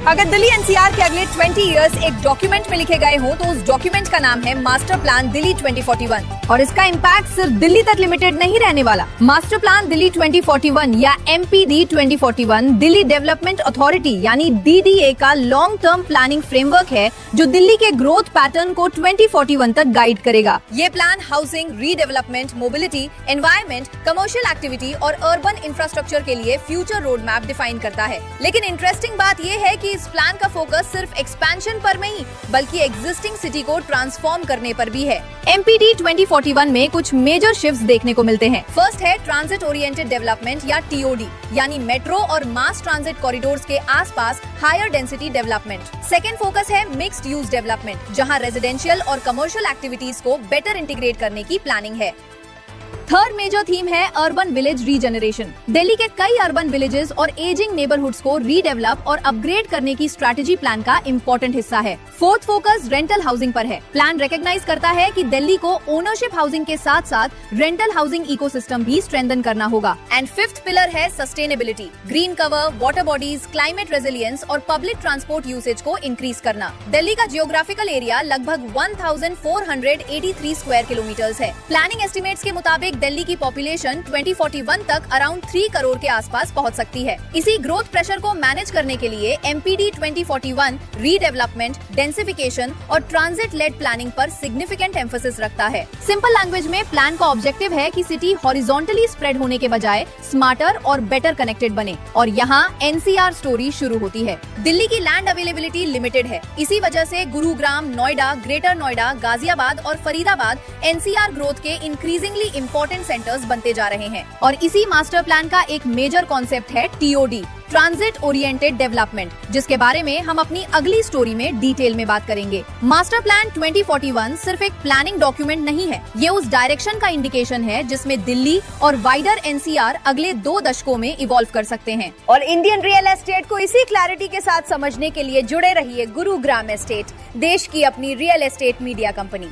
अगर दिल्ली एनसीआर के अगले 20 इयर्स एक डॉक्यूमेंट में लिखे गए हों तो उस डॉक्यूमेंट का नाम है मास्टर प्लान दिल्ली 2041 और इसका इम्पैक्ट सिर्फ दिल्ली तक लिमिटेड नहीं रहने वाला। मास्टर प्लान दिल्ली 2041 या एमपीडी 2041 दिल्ली डेवलपमेंट अथॉरिटी यानी डीडीए का लॉन्ग टर्म प्लानिंग फ्रेमवर्क है जो दिल्ली के ग्रोथ पैटर्न को 2041 तक गाइड करेगा। ये plan housing, redevelopment, mobility, environment, commercial activity और अर्बन इंफ्रास्ट्रक्चर के लिए फ्यूचर रोड मैप डिफाइन करता है। लेकिन इंटरेस्टिंग बात ये है कि इस प्लान का फोकस सिर्फ एक्सपेंशन पर नहीं बल्कि एग्जिस्टिंग सिटी को ट्रांसफॉर्म करने पर भी है। एमपीडी 2041 में कुछ मेजर शिफ्ट्स देखने को मिलते हैं। फर्स्ट है ट्रांजिट ओरिएंटेड डेवलपमेंट या टीओडी, यानी मेट्रो और मास ट्रांजिट कॉरिडोर्स के आसपास higher density development. Second focus है मिक्स्ड यूज डेवलपमेंट, जहां रेजिडेंशियल और कमर्शियल एक्टिविटीज को बेटर इंटीग्रेट करने की प्लानिंग है। थर्ड मेजर थीम है अर्बन विलेज रीजनरेशन। दिल्ली के कई अर्बन विलेजेस और एजिंग नेबरहुड्स को रीडेवलप और अपग्रेड करने की स्ट्रैटेजी प्लान का इम्पोर्टेंट हिस्सा है। फोर्थ फोकस रेंटल हाउसिंग पर है। प्लान रिकॉग्नाइज करता है कि दिल्ली को ओनरशिप हाउसिंग के साथ साथ रेंटल हाउसिंग इकोसिस्टम भी स्ट्रेंथन करना होगा। एंड फिफ्थ पिलर है sustainability, green cover, water bodies, climate resilience और पब्लिक ट्रांसपोर्ट यूसेज को इंक्रीज करना। दिल्ली का जियोग्राफिकल एरिया लगभग 1483 स्क्वायर किलोमीटर्स है। प्लानिंग एस्टिमेट्स के मुताबिक दिल्ली की पॉपुलेशन 2041 तक अराउंड 3 करोड़ के आसपास पहुंच सकती है। इसी ग्रोथ प्रेशर को मैनेज करने के लिए एमपीडी 2041 रीडेवलपमेंट, डेंसिफिकेशन और ट्रांजिट लेड प्लानिंग पर सिग्निफिकेंट एम्फेसिस रखता है। सिंपल लैंग्वेज में प्लान का ऑब्जेक्टिव है कि सिटी हॉरिजॉन्टली स्प्रेड होने के बजाय स्मार्टर और बेटर कनेक्टेड बने। और यहाँ एनसीआर स्टोरी शुरू होती है। दिल्ली की लैंड अवेलेबिलिटी लिमिटेड है। इसी वजह से गुरुग्राम, नोएडा, ग्रेटर नोएडा, गाजियाबाद और फरीदाबाद एनसीआर ग्रोथ के इंक्रीजिंगली इम्पोर्टेंट सेंटर्स बनते जा रहे हैं। और इसी मास्टर प्लान का एक मेजर कॉन्सेप्ट है टीओडी, ट्रांजिट ओरिएंटेड डेवलपमेंट, जिसके बारे में हम अपनी अगली स्टोरी में डिटेल में बात करेंगे। मास्टर प्लान 2041 सिर्फ एक प्लानिंग डॉक्यूमेंट नहीं है, ये उस डायरेक्शन का इंडिकेशन है जिसमें दिल्ली और वाइडर एनसीआर अगले 2 दशकों में इवॉल्व कर सकते हैं। और इंडियन रियल एस्टेट को इसी क्लैरिटी के साथ समझने के लिए जुड़े रहिए गुरुग्राम एस्टेट, देश की अपनी रियल एस्टेट मीडिया कंपनी।